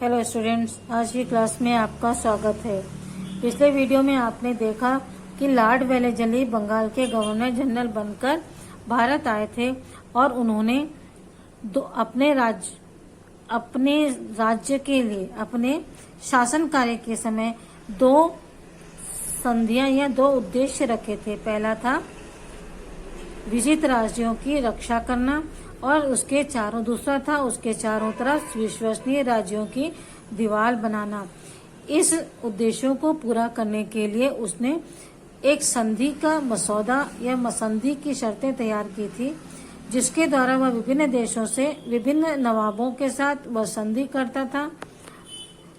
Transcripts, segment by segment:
Hello students, आज की class में आपका स्वागत है। पिछले वीडियो में आपने देखा कि लॉर्ड वेलेजली बंगाल के गवर्नर जनरल बनकर भारत आए थे और उन्होंने अपने राज्य के लिए अपने शासन कार्य के समय दो संधियां या दो उद्देश्य रखे थे। पहला था विजित राज्यों की रक्षा करना और दूसरा था उसके चारों तरफ विश्वसनीय राज्यों की दीवार बनाना। इस उद्देश्यों को पूरा करने के लिए उसने एक संधि का मसौदा या संधि की शर्तें तैयार की थी, जिसके द्वारा वह विभिन्न देशों से विभिन्न नवाबों के साथ वह संधि करता था।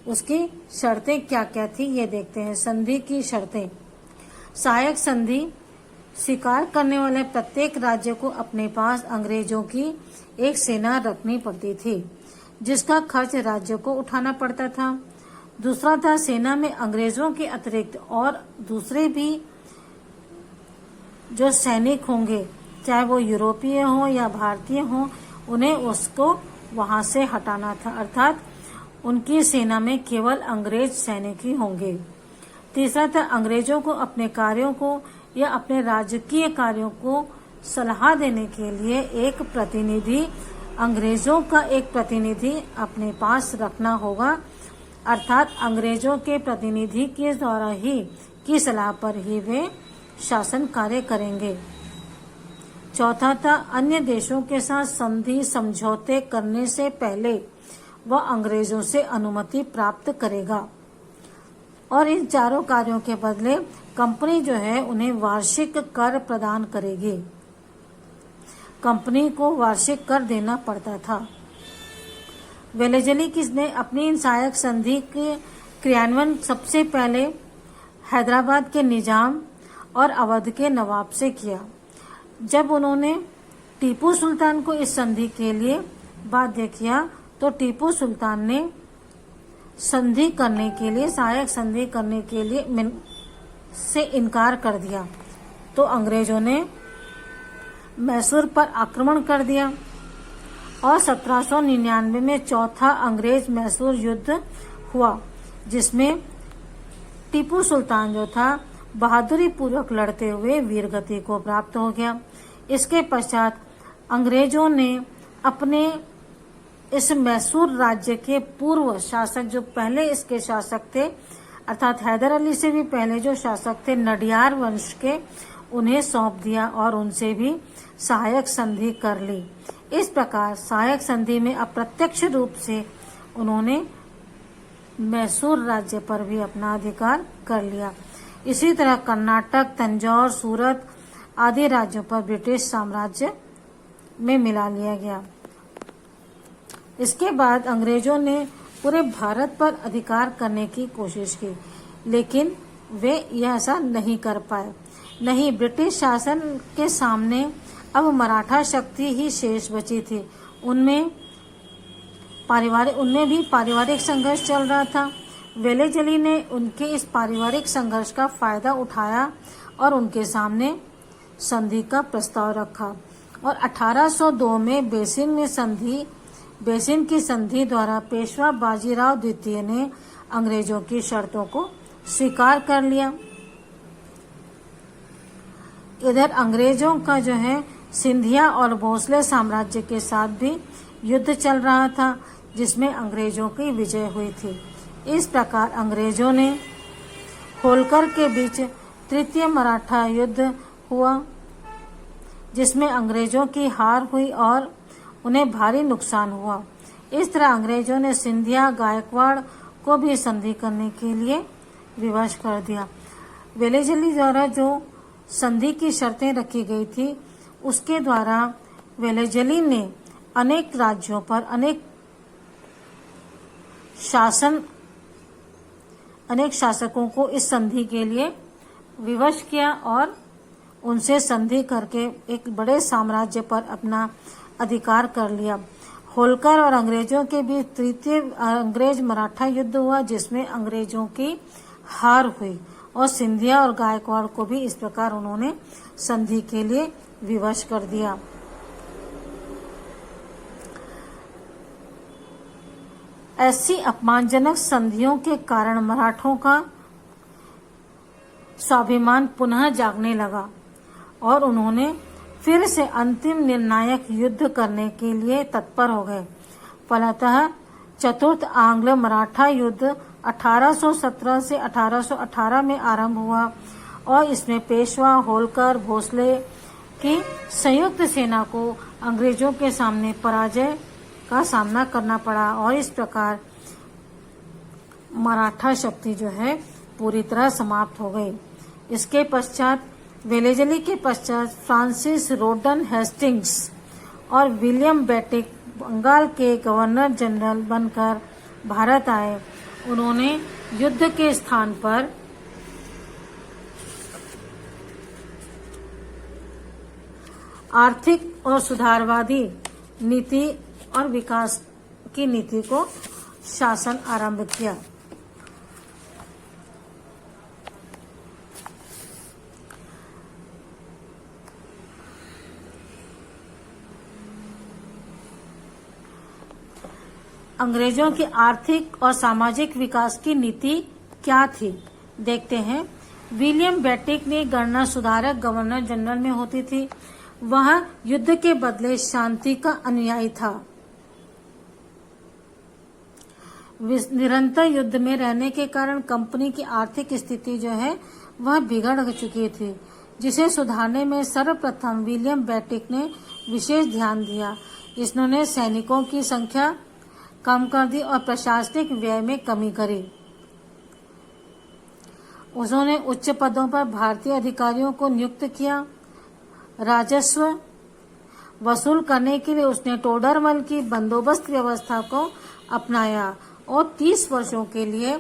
उसकी शर्तें क्या क्या थी ये देखते हैं। संधि की शर्तें। सहायक संधि। शिकार करने वाले प्रत्येक राज्य को अपने पास अंग्रेजों की एक सेना रखनी पड़ती थी, जिसका खर्च राज्य को उठाना पड़ता था। दूसरा था सेना में अंग्रेजों के अतिरिक्त और दूसरे भी जो सैनिक होंगे, चाहे वो यूरोपीय हो या भारतीय हो, उन्हें उसको वहां से हटाना था, अर्थात उनकी सेना में केवल अंग्रेज सैनिक ही होंगे। तीसरा था अंग्रेजों को अपने कार्यों को या अपने राजकीय कार्यों को सलाह देने के लिए अंग्रेजों का एक प्रतिनिधि अपने पास रखना होगा, अर्थात अंग्रेजों के प्रतिनिधि के द्वारा ही की सलाह पर ही वे शासन कार्य करेंगे। चौथा था अन्य देशों के साथ संधि समझौते करने से पहले वह अंग्रेजों से अनुमति प्राप्त करेगा और इन चारों कार्यों के बदले कंपनी जो है उन्हें वार्षिक कर प्रदान करेगी। कंपनी को वार्षिक कर देना पड़ता था। वेलेजली ने अपनी इन सहायक संधि के क्रियान्वयन सबसे पहले हैदराबाद के निजाम और अवध के नवाब से किया। जब उन्होंने टीपू सुल्तान को इस संधि के लिए बाध्य किया तो टीपू सुल्तान ने सहायक संधि करने के लिए से इनकार कर दिया, तो अंग्रेजों ने मैसूर पर आक्रमण कर दिया और 1799 में चौथा अंग्रेज मैसूर युद्ध हुआ, जिसमें टीपू सुल्तान जो था बहादुरी पूर्वक लड़ते हुए वीरगति को प्राप्त हो गया। इसके पश्चात अंग्रेजों ने अपने इस मैसूर राज्य के पूर्व शासक, जो पहले इसके शासक थे, अर्थात हैदर अली से भी पहले जो शासक थे नडियार वंश के, उन्हें सौंप दिया और उनसे भी सहायक संधि कर ली। इस प्रकार सहायक संधि में अप्रत्यक्ष रूप से उन्होंने मैसूर राज्य पर भी अपना अधिकार कर लिया। इसी तरह कर्नाटक, तंजौर, सूरत आदि राज्यों पर ब्रिटिश साम्राज्य में मिला लिया गया। इसके बाद अंग्रेजों ने पूरे भारत पर अधिकार करने की कोशिश की, लेकिन वे यह ऐसा नहीं कर पाए। नहीं, ब्रिटिश शासन के सामने अब मराठा शक्ति ही शेष बची थी। उनमें भी पारिवारिक संघर्ष चल रहा था। वेलेजली ने उनके इस पारिवारिक संघर्ष का फायदा उठाया और उनके सामने संधि का प्रस्ताव रखा और 1802 में बेसिन की संधि द्वारा पेशवा बाजीराव द्वितीय ने अंग्रेजों की शर्तों को स्वीकार कर लिया। इधर अंग्रेजों का जो है सिंधिया और भोसले साम्राज्य के साथ भी युद्ध चल रहा था, जिसमें अंग्रेजों की विजय हुई थी। इस प्रकार अंग्रेजों ने होलकर के बीच तृतीय मराठा युद्ध हुआ, जिसमें अंग्रेजों की हार हुई और उन्हें भारी नुकसान हुआ। इस तरह अंग्रेजों ने सिंधिया गायकवाड़ को भी संधि करने के लिए विवश कर दिया। वेलेजली द्वारा जो संधि की शर्तें रखी गई थी, उसके द्वारा वेलेजली ने अनेक राज्यों पर अनेक शासकों को इस संधि के लिए विवश किया और उनसे संधि करके एक बड़े साम्राज्य पर अपना अधिकार कर लिया। होलकर और अंग्रेजों के बीच तृतीय अंग्रेज मराठा युद्ध हुआ, जिसमें अंग्रेजों की हार हुई और सिंधिया और गायकवाड़ को भी इस प्रकार उन्होंने संधि के लिए विवश कर दिया। ऐसी अपमानजनक संधियों के कारण मराठों का स्वाभिमान पुनः जागने लगा और उन्होंने फिर से अंतिम निर्णायक युद्ध करने के लिए तत्पर हो गए। फलतः चतुर्थ आंग्ल मराठा युद्ध 1817 से 1818 में आरंभ हुआ और इसमें पेशवा, होलकर, भोसले की संयुक्त सेना को अंग्रेजों के सामने पराजय का सामना करना पड़ा और इस प्रकार मराठा शक्ति जो है पूरी तरह समाप्त हो गई। इसके पश्चात वेलेजली के पश्चात फ्रांसिस रोडन हेस्टिंग्स और विलियम बेटिक बंगाल के गवर्नर जनरल बनकर भारत आए। उन्होंने युद्ध के स्थान पर आर्थिक और सुधारवादी नीति और विकास की नीति को शासन आरंभ किया। अंग्रेजों की आर्थिक और सामाजिक विकास की नीति क्या थी, देखते हैं। विलियम बेटिक ने गणना सुधारक गवर्नर जनरल में होती थी। वह युद्ध के बदले शांति का अनुयायी था। निरंतर युद्ध में रहने के कारण कंपनी की आर्थिक स्थिति जो है वह बिगड़ चुकी थी, जिसे सुधारने में सर्वप्रथम विलियम बेटिक ने विशेष ध्यान दिया। इसने सैनिकों की संख्या कम कर दी और प्रशासनिक व्यय में कमी करी। उन्होंने उच्च पदों पर भारतीय अधिकारियों को नियुक्त किया। राजस्व वसूल करने के लिए उसने टोडरमल की बंदोबस्त व्यवस्था को अपनाया और 30 वर्षों के लिए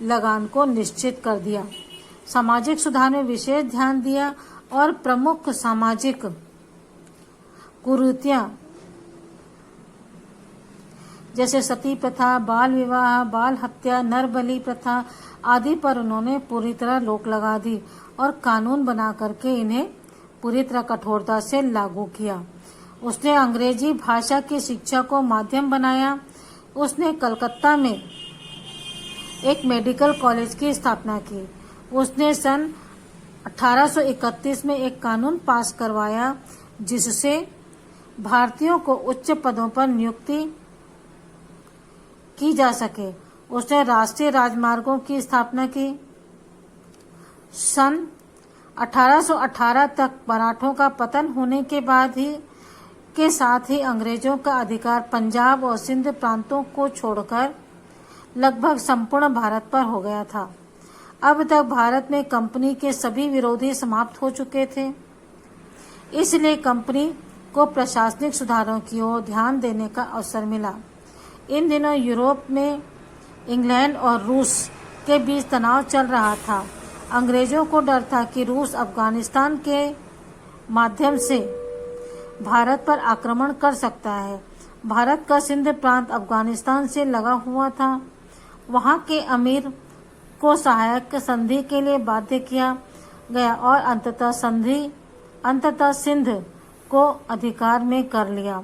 लगान को निश्चित कर दिया। सामाजिक सुधार में विशेष ध्यान दिया और प्रमुख सामाजिक कुरीतियां जैसे सती प्रथा, बाल विवाह, बाल हत्या, नरबलि प्रथा आदि पर उन्होंने पूरी तरह रोक लगा दी और कानून बना करके इन्हें पूरी तरह कठोरता से लागू किया। उसने अंग्रेजी भाषा की शिक्षा को माध्यम बनाया। उसने कलकत्ता में एक मेडिकल कॉलेज की स्थापना की। उसने सन 1831 में एक कानून पास करवाया जिससे भारतीयों को उच्च पदों पर नियुक्ति की जा सके। उसने राष्ट्रीय राजमार्गों की स्थापना की। सन 1818 तक मराठों का पतन होने के बाद ही के साथ ही अंग्रेजों का अधिकार पंजाब और सिंध प्रांतों को छोड़कर लगभग संपूर्ण भारत पर हो गया था। अब तक भारत में कंपनी के सभी विरोधी समाप्त हो चुके थे। इसलिए कंपनी को प्रशासनिक सुधारों की ओर ध्यान देने का अवसर मिला। इन दिनों यूरोप में इंग्लैंड और रूस के बीच तनाव चल रहा था। अंग्रेजों को डर था कि रूस अफगानिस्तान के माध्यम से भारत पर आक्रमण कर सकता है। भारत का सिंध प्रांत अफगानिस्तान से लगा हुआ था। वहां के अमीर को सहायक संधि के लिए बाध्य किया गया और अंततः सिंध को अधिकार में कर लिया।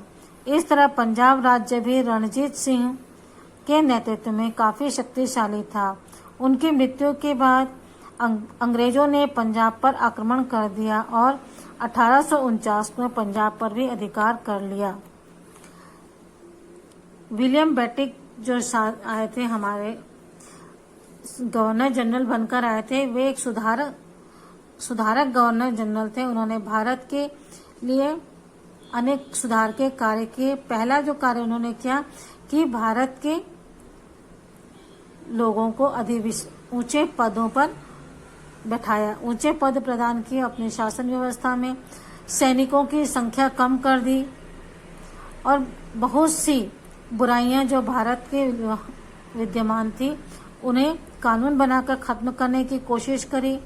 इस तरह पंजाब राज्य भी रणजीत सिंह के नेतृत्व में काफी शक्तिशाली था। उनकी मृत्यु के बाद अंग्रेजों ने पंजाब पर आक्रमण कर दिया और 1849 में पंजाब पर भी अधिकार कर लिया। विलियम बेटिक जो आए थे, हमारे गवर्नर जनरल बनकर आए थे, वे एक सुधारक गवर्नर जनरल थे। उन्होंने भारत के लिए अनेक सुधार के कार्य किए। पहला जो कार्य उन्होंने किया कि भारत के लोगों को ऊंचे पदों पर बैठाया, ऊंचे पद प्रदान किए अपनी शासन व्यवस्था में। सैनिकों की संख्या कम कर दी और बहुत सी बुराइयां जो भारत के विद्यमान थी उन्हें कानून बनाकर खत्म करने की कोशिश करी।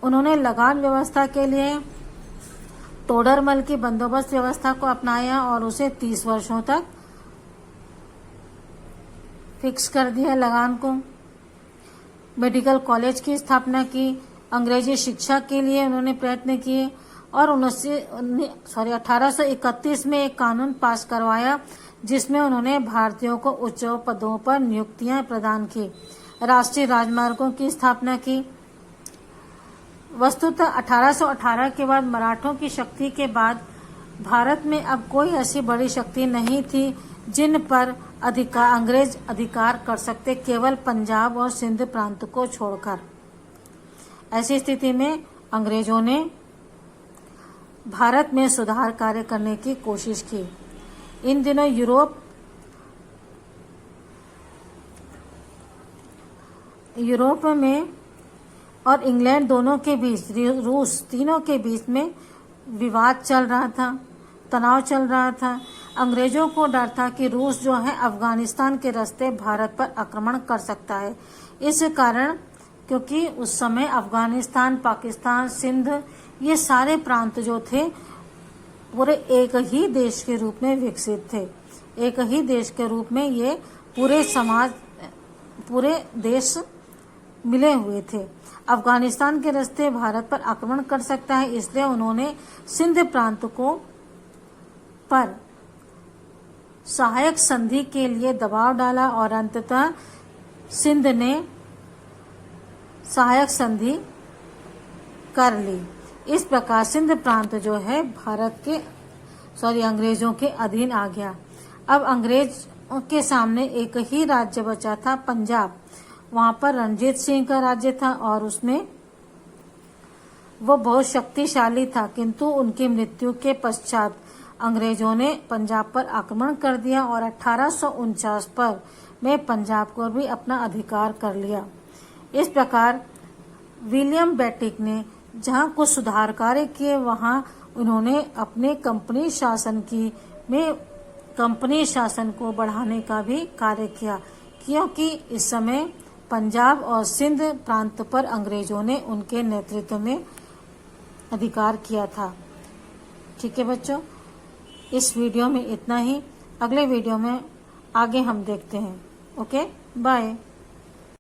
उन्होंने लगान व्यवस्था के लिए टोडरमल की बंदोबस्त व्यवस्था को अपनाया और उसे 30 वर्षों तक फिक्स कर दिया लगान को। मेडिकल कॉलेज की स्थापना की। अंग्रेजी शिक्षा के लिए उन्होंने प्रयत्न किए और 1831 में एक कानून पास करवाया जिसमें उन्होंने भारतीयों को उच्च पदों पर नियुक्तियां प्रदान की, राष्ट्रीय राजमार्गों की स्थापना की। वस्तुतः 1818 के बाद मराठों की शक्ति के बाद भारत में अब कोई ऐसी बड़ी शक्ति नहीं थी जिन पर अंग्रेज अधिकार कर सकते, केवल पंजाब और सिंध प्रांत को छोड़कर। ऐसी स्थिति में अंग्रेजों ने भारत में सुधार कार्य करने की कोशिश की। इन दिनों यूरोप में और इंग्लैंड दोनों के बीच, रूस, तीनों के बीच में विवाद चल रहा था, तनाव चल रहा था। अंग्रेजों को डर था कि रूस जो है अफगानिस्तान के रास्ते भारत पर आक्रमण कर सकता है। इस कारण, क्योंकि उस समय अफगानिस्तान, पाकिस्तान, सिंध, ये सारे प्रांत जो थे पूरे एक ही देश के रूप में विकसित थे। एक ही देश के रूप में ये पूरे देश मिले हुए थे। अफगानिस्तान के रास्ते भारत पर आक्रमण कर सकता है, इसलिए उन्होंने सिंध प्रांत को पर सहायक संधि के लिए दबाव डाला और अंततः सिंध ने सहायक संधि कर ली। इस प्रकार सिंध प्रांत जो है अंग्रेजों के अधीन आ गया। अब अंग्रेजों के सामने एक ही राज्य बचा था, पंजाब। वहां पर रणजीत सिंह का राज्य था और उसमें वो बहुत शक्तिशाली था, किंतु उनकी मृत्यु के पश्चात अंग्रेजों ने पंजाब पर आक्रमण कर दिया और 1849 पर में पंजाब को भी अपना अधिकार कर लिया। इस प्रकार विलियम बेटिक ने जहां कुछ सुधार कार्य किए, वहां उन्होंने अपने कंपनी शासन को बढ़ाने का भी कार्य किया, क्योंकि इस समय पंजाब और सिंध प्रांत पर अंग्रेजों ने उनके नेतृत्व में अधिकार किया था। ठीक है बच्चों, इस वीडियो में इतना ही। अगले वीडियो में आगे हम देखते हैं। Okay, bye.